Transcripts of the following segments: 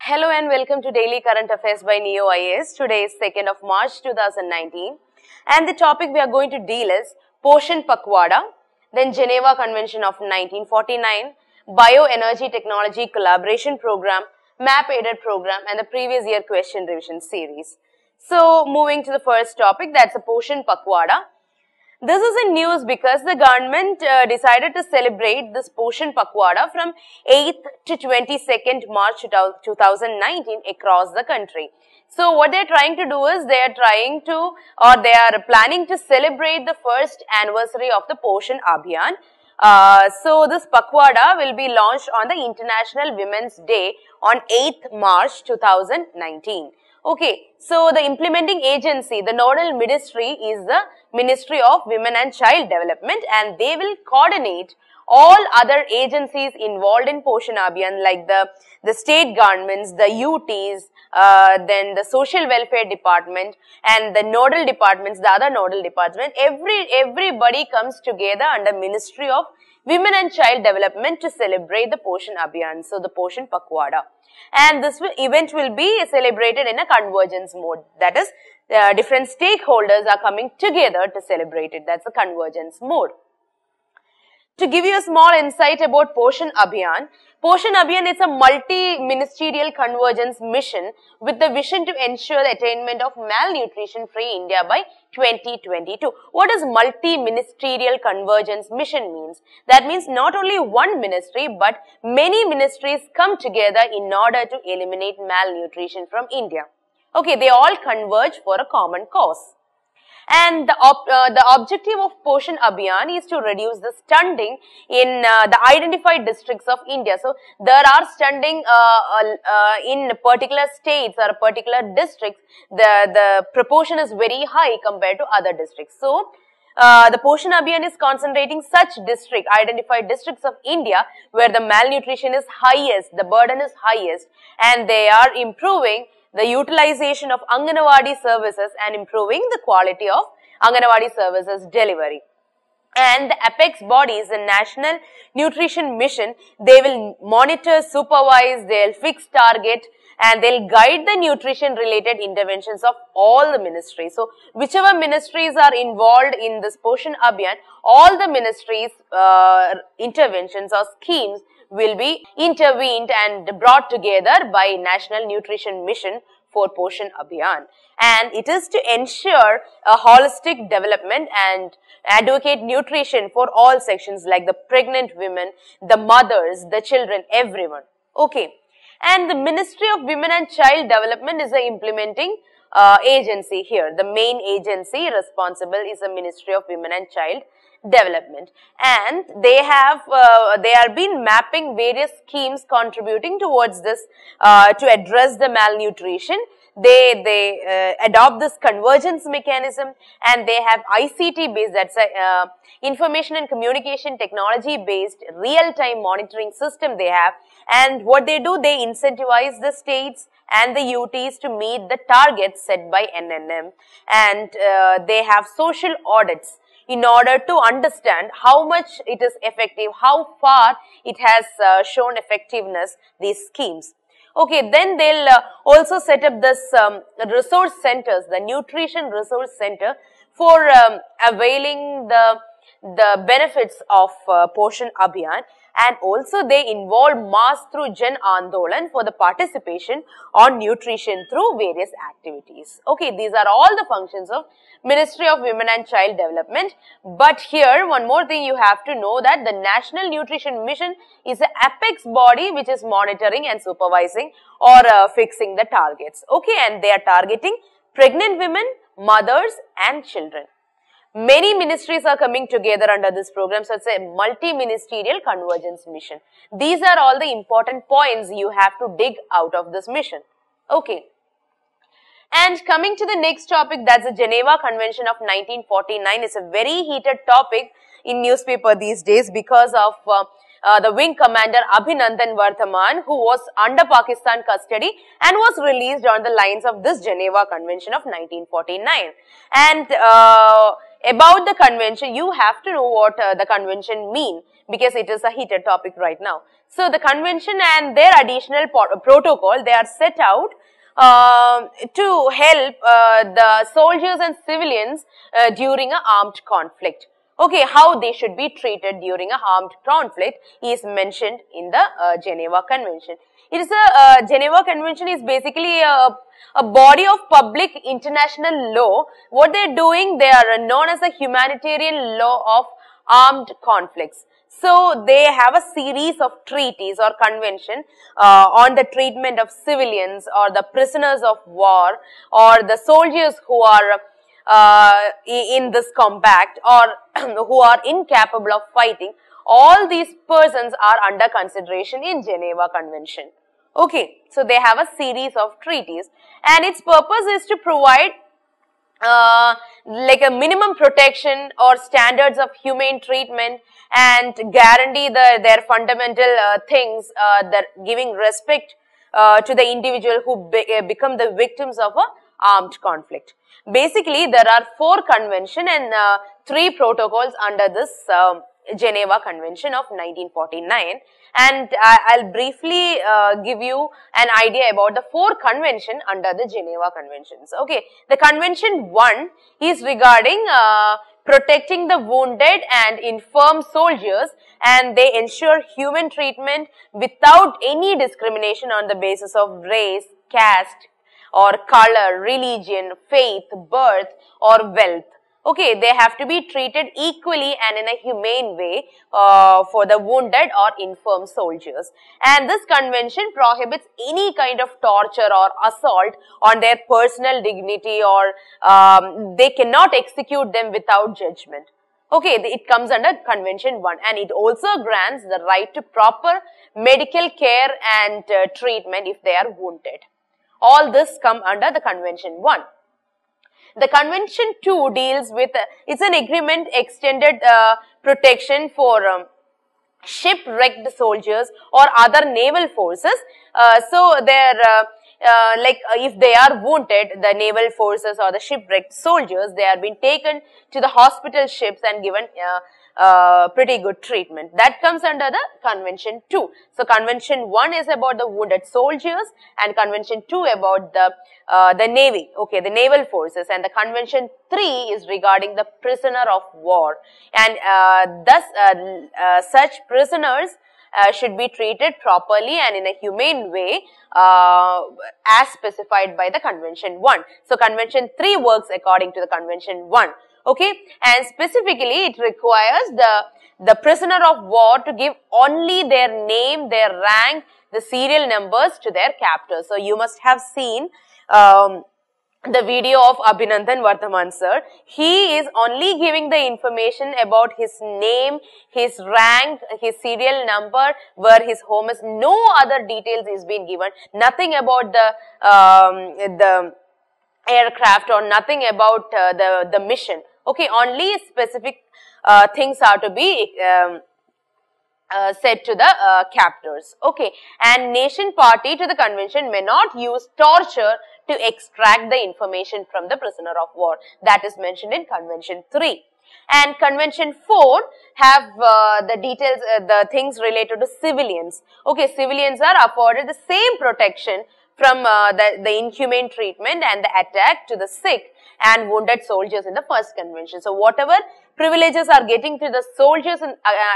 Hello and welcome to Daily Current Affairs by Neo IAS. Today is 2nd of March 2019 and the topic we are going to deal is Poshan Pakhwada, then Geneva Convention of 1949, Bioenergy Technology Collaboration Program, Map Aided Program and the previous year question revision series. So moving to the first topic, that's a Poshan Pakhwada. This is in news because the government decided to celebrate this Poshan Pakhwada from 8th to 22nd March 2019 across the country. So what they are trying to do is they are planning to celebrate the first anniversary of the Poshan Abhiyaan. So this Pakhwada will be launched on the International Women's Day on 8th March 2019. Okay, so the implementing agency, the nodal ministry is the Ministry of Women and Child Development, and they will coordinate all other agencies involved in Poshan Abhiyaan like the state governments, the UTs, then the social welfare department and the nodal departments, the other nodal department. Everybody comes together under Ministry of Women and Child Development to celebrate the Poshan Abhiyaan, so the Poshan Pakhwada. And this event will be celebrated in a convergence mode. That is, different stakeholders are coming together to celebrate it. That's a convergence mode. To give you a small insight about Poshan Abhiyaan is a multi-ministerial convergence mission with the vision to ensure the attainment of malnutrition-free India by 2022. What does multi-ministerial convergence mission means? That means not only one ministry but many ministries come together in order to eliminate malnutrition from India. Okay, they all converge for a common cause. And the objective of Poshan Abhiyaan is to reduce the stunting in the identified districts of India. So, there are stunting in particular states or particular districts. The proportion is very high compared to other districts. So, the Poshan Abhiyaan is concentrating such identified districts of India where the malnutrition is highest, the burden is highest, and they are improving the utilization of Anganwadi services and improving the quality of Anganwadi services delivery. And the apex body is the National Nutrition Mission. They will monitor, supervise, they will fix target and they will guide the nutrition related interventions of all the ministries. So, whichever ministries are involved in this Poshan Abhiyaan, all the ministries interventions or schemes will be intervened and brought together by National Nutrition Mission for Poshan Abhiyaan. And it is to ensure a holistic development and advocate nutrition for all sections like the pregnant women, the mothers, the children, everyone. Okay. And the Ministry of Women and Child Development is the implementing agency here. The main agency responsible is the Ministry of Women and Child Development, and they are been mapping various schemes contributing towards this to address the malnutrition. They adopt this convergence mechanism, and they have ICT based, that's a information and communication technology based real-time monitoring system they have. And what they do, they incentivize the states and the UTs to meet the targets set by NNM, and they have social audits in order to understand how much it is effective, how far it has shown effectiveness, these schemes. Okay, then they'll also set up this resource centers, the nutrition resource center for availing the benefits of Poshan Abhiyaan, and also they involve mass through Jan Andolan for the participation on nutrition through various activities. Okay, these are all the functions of Ministry of Women and Child Development. But here one more thing you have to know, that the National Nutrition Mission is an apex body which is monitoring and supervising or fixing the targets. Okay, and they are targeting pregnant women, mothers and children. Many ministries are coming together under this program, so it's a multi-ministerial convergence mission. These are all the important points you have to dig out of this mission. Okay. And coming to the next topic, that's the Geneva Convention of 1949. It's a very heated topic in newspaper these days because of the wing commander Abhinandan Vardhaman, who was under Pakistan custody and was released on the lines of this Geneva Convention of 1949. And about the convention, you have to know what the convention mean, because it is a heated topic right now. So the convention and their additional protocol, they are set out to help the soldiers and civilians during an armed conflict. Okay, how they should be treated during a armed conflict is mentioned in the Geneva Convention. It is Geneva Convention is basically a body of public international law. What they are doing, they are known as a humanitarian law of armed conflicts. So they have a series of treaties or convention on the treatment of civilians or the prisoners of war or the soldiers who are in this combat or who are incapable of fighting. All these persons are under consideration in Geneva Convention. Okay, so they have a series of treaties, and its purpose is to provide like a minimum protection or standards of humane treatment and guarantee their fundamental things, that giving respect to the individual who become the victims of a armed conflict. Basically, there are 4 conventions and 3 protocols under this Geneva Convention of 1949, and I'll briefly give you an idea about the 4 conventions under the Geneva Conventions. Okay, the Convention 1 is regarding protecting the wounded and infirm soldiers, and they ensure human treatment without any discrimination on the basis of race, caste, or color, religion, faith, birth, or wealth. Okay, they have to be treated equally and in a humane way for the wounded or infirm soldiers. And this convention prohibits any kind of torture or assault on their personal dignity, or they cannot execute them without judgment. Okay, it comes under Convention 1, and it also grants the right to proper medical care and treatment if they are wounded. All this come under the Convention 1. The Convention 2 deals with, it's an agreement extended protection for shipwrecked soldiers or other naval forces. So they're like if they are wounded, the naval forces or the shipwrecked soldiers, they are being taken to the hospital ships and given pretty good treatment. That comes under the Convention 2. So Convention 1 is about the wounded soldiers, and Convention 2 about the Navy, okay, the naval forces, and the Convention 3 is regarding the prisoner of war, and thus such prisoners should be treated properly and in a humane way as specified by the Convention 1. So Convention 3 works according to the Convention 1. Okay, and specifically it requires the prisoner of war to give only their name, their rank, the serial numbers to their captors. So you must have seen the video of Abhinandan Vardhaman sir. He is only giving the information about his name, his rank, his serial number, where his home is. No other details is being given. Nothing about the aircraft or nothing about the mission. Okay, only specific things are to be said to the captors. Okay, and nation party to the convention may not use torture to extract the information from the prisoner of war. That is mentioned in Convention 3. And Convention 4 have the details, the things related to civilians. Okay, civilians are afforded the same protection from the inhumane treatment and the attack to the sick and wounded soldiers in the first convention. So whatever privileges are getting to the soldiers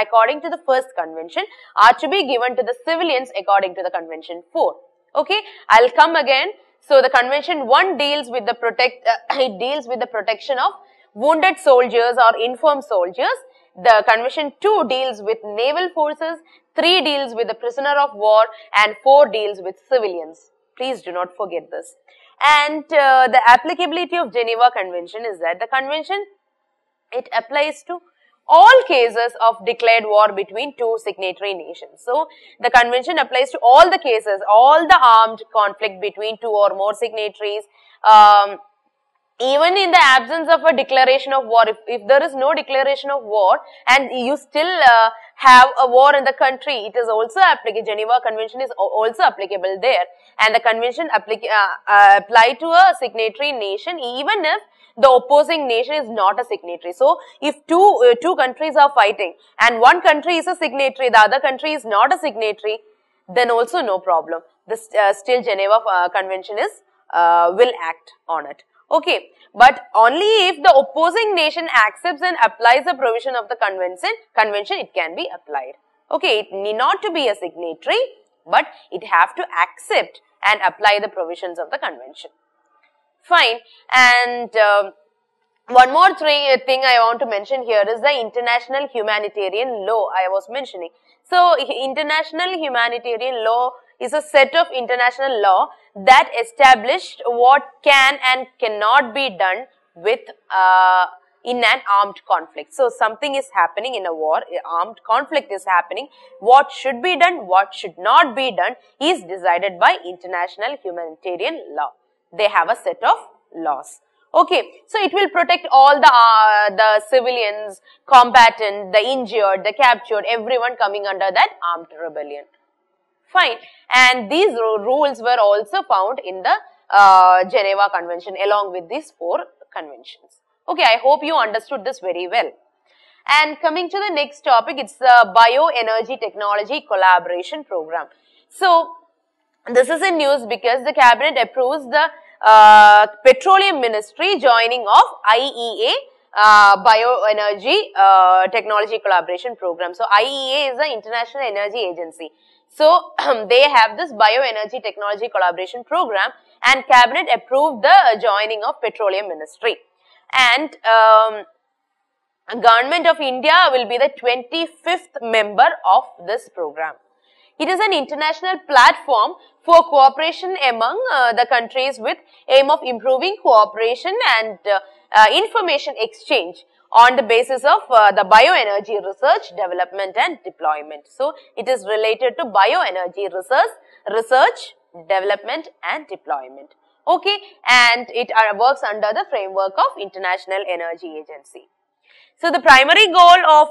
according to the first convention are to be given to the civilians according to the Convention 4. Okay, I'll come again. So the Convention 1 deals with the it deals with the protection of wounded soldiers or infirm soldiers. The Convention 2 deals with naval forces, 3 deals with the prisoner of war, and 4 deals with civilians. Please do not forget this. And the applicability of Geneva Convention is that the convention, it applies to all cases of declared war between 2 signatory nations. So the convention applies to all the cases, all the armed conflict between 2 or more signatories, even in the absence of a declaration of war, if there is no declaration of war and you still have a war in the country, it is also applicable. Geneva Convention is also applicable there, and the convention apply to a signatory nation even if the opposing nation is not a signatory. So, if two countries are fighting and one country is a signatory, the other country is not a signatory, then also no problem. This still Geneva Convention is will act on it. Okay, but only if the opposing nation accepts and applies the provision of the convention it can be applied. Okay, it need not to be a signatory, but it have to accept and apply the provisions of the convention. Fine, and one more thing I want to mention here is the international humanitarian law I was mentioning. So, international humanitarian law is a set of international law that established what can and cannot be done with in an armed conflict. So, something is happening in a war, armed conflict is happening. What should be done, what should not be done is decided by international humanitarian law. They have a set of laws. Okay, so it will protect all the civilians, combatant, the injured, the captured, everyone coming under that armed rebellion. Fine, and these rules were also found in the Geneva Convention along with these 4 conventions. Okay, I hope you understood this very well. And coming to the next topic, it's the Bioenergy Technology Collaboration Program. So, this is in news because the cabinet approves the Petroleum Ministry joining of IEA Bioenergy Technology Collaboration Program. So, IEA is the International Energy Agency. So, they have this Bioenergy Technology Collaboration Program and cabinet approved the joining of Petroleum Ministry. And Government of India will be the 25th member of this program. It is an international platform for cooperation among the countries with aim of improving cooperation and information exchange on the basis of the bioenergy research, development and deployment. So, it is related to bioenergy research, development and deployment. Okay, and it works under the framework of International Energy Agency. So, the primary goal of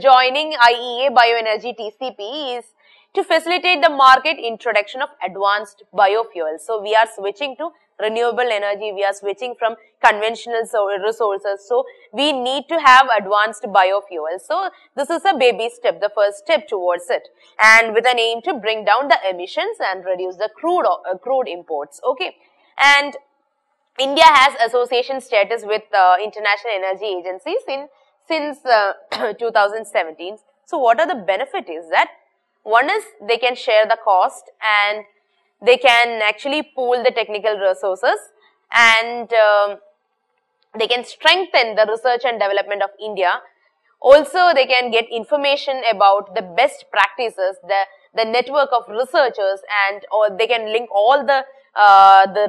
joining IEA Bioenergy TCP is to facilitate the market introduction of advanced biofuels. So, we are switching to renewable energy, we are switching from conventional resources. So, we need to have advanced biofuels. So, this is a baby step, the first step towards it, and with an aim to bring down the emissions and reduce the crude imports. Okay, and India has association status with international energy agencies since 2017. So, what are the benefits is that one is they can share the cost and they can actually pool the technical resources and they can strengthen the research and development of India. Also, they can get information about the best practices, the network of researchers, and or they can link all the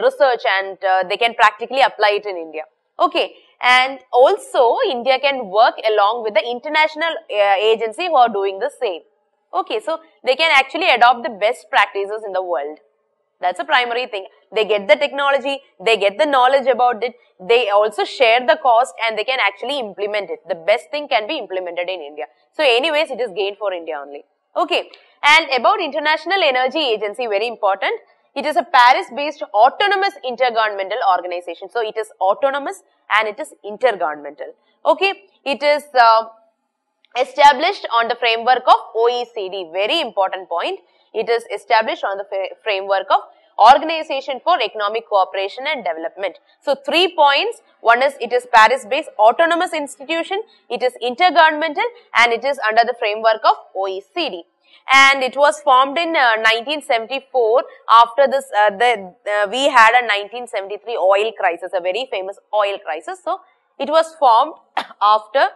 research and they can practically apply it in India. Okay, and also India can work along with the international agency who are doing the same. Okay, so they can actually adopt the best practices in the world. That's a primary thing. They get the technology, they get the knowledge about it, they also share the cost and they can actually implement it. The best thing can be implemented in India. So anyways, it is gain for India only. Okay, and about International Energy Agency, very important. It is a Paris-based autonomous intergovernmental organization. So it is autonomous and it is intergovernmental. Okay, it is established on the framework of OECD. Very important point. It is established on the framework of Organization for Economic Cooperation and Development. So, 3 points. One is it is Paris-based autonomous institution, it is intergovernmental and it is under the framework of OECD. And it was formed in 1974 after this, we had a 1973 oil crisis, a very famous oil crisis. So, it was formed after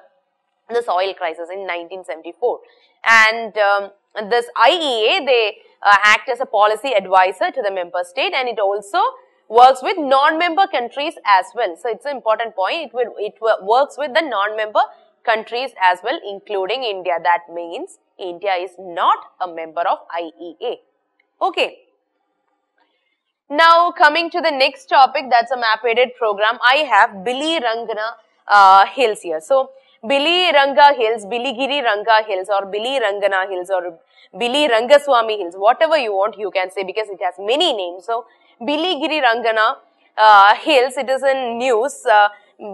this oil crisis in 1974. And this IEA, they act as a policy advisor to the member state and it also works with non-member countries as well. So, it's an important point. It works with the non-member countries as well, including India. That means India is not a member of IEA. Okay. Now coming to the next topic, that's a map aided program. I have Biligiri Ranga Hills here. So Biligiri Ranga Hills, Biligiri Ranga Hills or Biligiri Rangana Hills or Biligiri Rangaswamy Hills, whatever you want you can say because it has many names. So Biligiri Rangana Hills, it is in news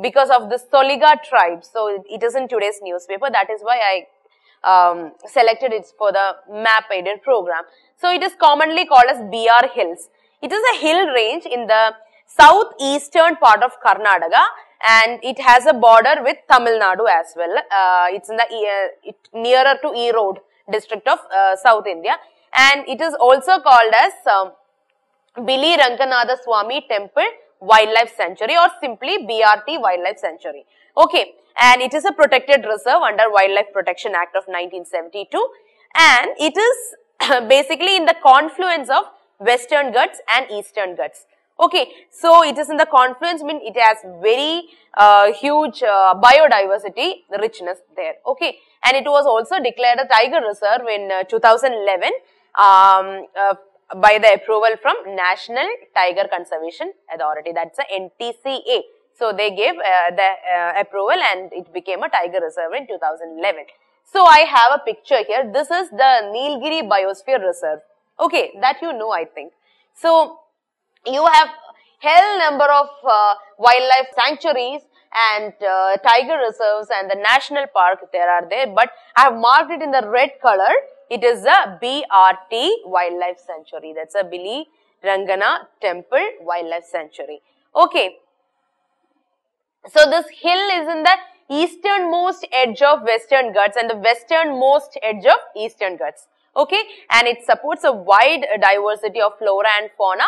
because of the Soliga tribe. So it is in today's newspaper. That is why I selected it for the map aided program. So it is commonly called as BR Hills. It is a hill range in the southeastern part of Karnataka and it has a border with Tamil Nadu as well. It's in the nearer to Erode district of South India, and it is also called as Biligiri Ranganatha Swamy Temple Wildlife Sanctuary or simply BRT Wildlife Sanctuary. Okay, and it is a protected reserve under Wildlife Protection Act of 1972 and it is basically in the confluence of Western Ghats and Eastern Ghats. Okay, so it is in the confluence, mean it has very huge biodiversity richness there. Okay, and it was also declared a tiger reserve in 2011 by the approval from National Tiger Conservation Authority, that's a NTCA. So they gave the approval and it became a tiger reserve in 2011. So I have a picture here. This is the Nilgiri Biosphere Reserve. Okay, that you know, I think. So you have hell number of wildlife sanctuaries and tiger reserves and the national park there are there, but I have marked it in the red color. It is a BRT Wildlife Sanctuary. That's a Biligiri Rangana Temple Wildlife Sanctuary. Okay. So this hill is in the easternmost edge of Western Ghats and the westernmost edge of Eastern Ghats. Okay, and it supports a wide diversity of flora and fauna,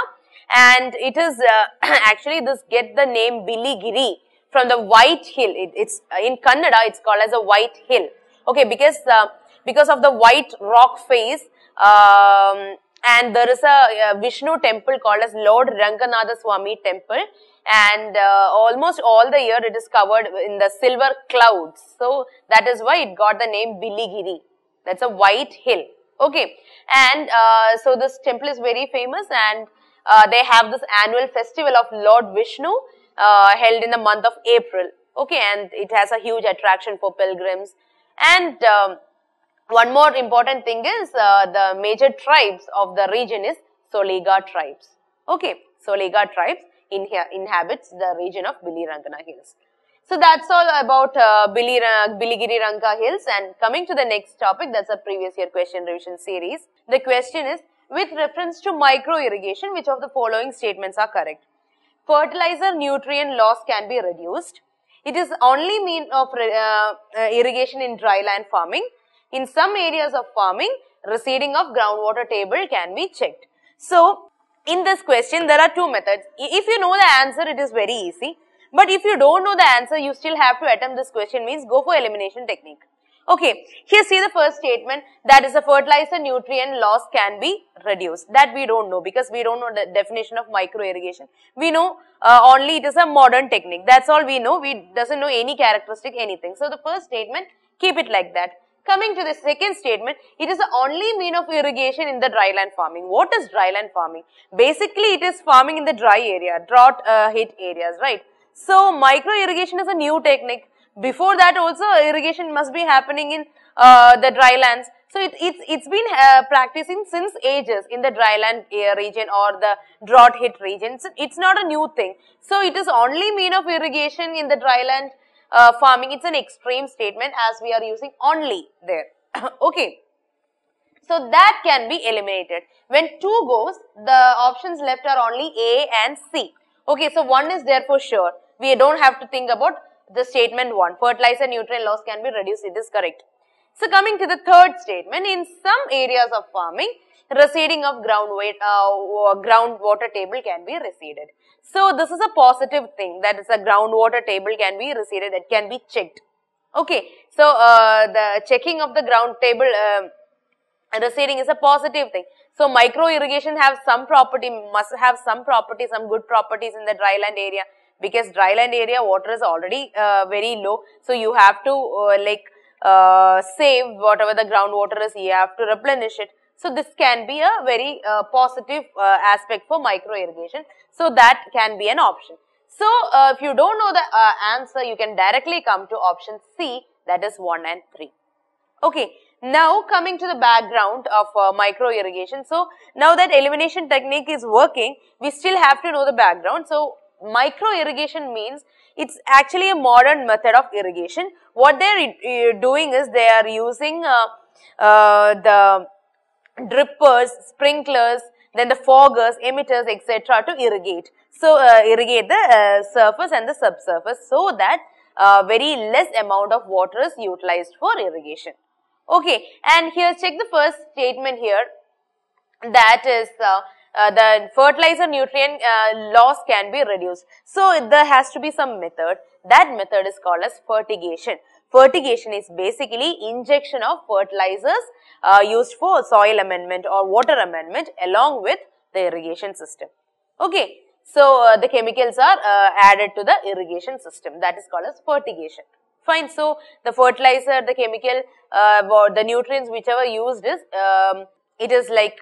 and it is actually this get the name Biligiri from the white hill. It's in Kannada it's called as a white hill. Okay, because of the white rock face, and there is a Vishnu temple called as Lord Ranganatha Swamy Temple, and almost all the year it is covered in the silver clouds. So that is why it got the name Biligiri. That's a white hill. Okay, and so this temple is very famous and they have this annual festival of Lord Vishnu held in the month of April. Okay, and it has a huge attraction for pilgrims. And one more important thing is the major tribes of the region is Soliga tribes. Okay, Soliga tribes inhabits the region of Biligiri Rangana Hills. So that's all about Biligiri Ranga Hills, and coming to the next topic, that's a previous year question revision series. The question is, with reference to micro-irrigation, which of the following statements are correct? Fertilizer nutrient loss can be reduced. It is only mean of irrigation in dry land farming. In some areas of farming, receding of groundwater table can be checked. So, in this question, there are two methods. If you know the answer, it is very easy. But if you don't know the answer, you still have to attempt this question, means go for elimination technique. Okay, here see the first statement, that is the fertilizer nutrient loss can be reduced. That we don't know because we don't know the definition of micro irrigation. We know only it is a modern technique. That's all we know. We doesn't know any characteristic, anything. So the first statement, keep it like that. Coming to the second statement, it is the only mean of irrigation in the dryland farming. What is dryland farming? Basically, it is farming in the dry area, drought hit areas, right? So, micro-irrigation is a new technique. Before that also, irrigation must be happening in the drylands. So, it's been practicing since ages in the dryland region or the drought hit region. So, it's not a new thing. So, it is only mean of irrigation in the dryland farming. It's an extreme statement as we are using only there. Okay. So, that can be eliminated. When 2 goes, the options left are only A and C. Okay, so 1 is there for sure. We don't have to think about the statement 1. Fertilizer nutrient loss can be reduced. It is correct. So, coming to the third statement, in some areas of farming, receding of groundwater table can be receded. So, this is a positive thing, that is a groundwater table can be receded, that can be checked. Okay, so the checking of the ground table receding is a positive thing. So, micro irrigation have some property, must have some property, some good properties in the dryland area, because dryland area water is already very low. So, you have to save whatever the groundwater is, you have to replenish it. So this can be a very positive aspect for micro-irrigation. So that can be an option. So if you don't know the answer, you can directly come to option C, that is 1 and 3. Okay, now coming to the background of micro-irrigation. So now that elimination technique is working, we still have to know the background. So micro-irrigation means it's actually a modern method of irrigation. What they're doing is they are using the drippers, sprinklers, then the foggers, emitters, etc. to irrigate. So irrigate the surface and the subsurface so that very less amount of water is utilized for irrigation. Okay, and here check the first statement here, that is the fertilizer nutrient loss can be reduced. So there has to be some method. That method is called as fertigation. Fertigation is basically injection of fertilizers used for soil amendment or water amendment along with the irrigation system. Okay, so the chemicals are added to the irrigation system, that is called as fertigation. Fine, so the fertilizer, the chemical, the nutrients whichever used is, it is like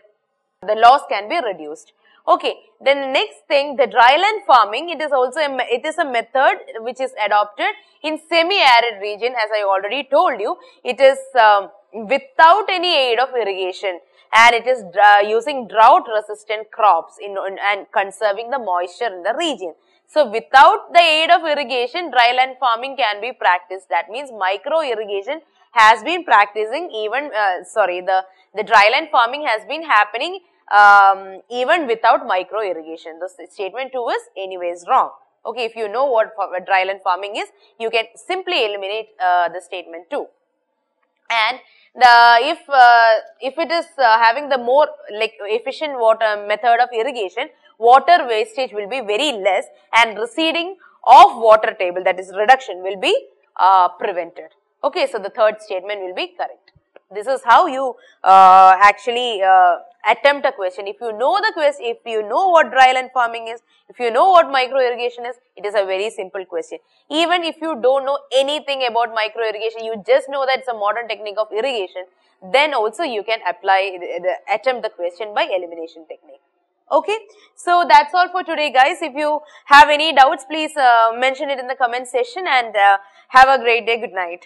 the loss can be reduced. Okay, then the next thing, the dryland farming, it is also a method which is adopted in semi-arid region. As I already told you, it is without any aid of irrigation, and it is using drought resistant crops and conserving the moisture in the region. So without the aid of irrigation, dryland farming can be practiced. That means micro irrigation has been practicing even, the dryland farming has been happening even without micro irrigation. The statement 2 is anyways wrong. Okay, if you know what dryland farming is, you can simply eliminate the statement 2. And if it is having the more like efficient water method of irrigation, water wastage will be very less and receding of water table, that is reduction, will be prevented. Okay, so the third statement will be correct. This is how you actually attempt a question. If you know the question, if you know what dryland farming is, if you know what micro irrigation is, it is a very simple question. Even if you don't know anything about micro irrigation, you just know that it's a modern technique of irrigation, then also you can apply attempt the question by elimination technique. Okay, so that's all for today, guys. If you have any doubts, please mention it in the comment section, and have a great day. Good night.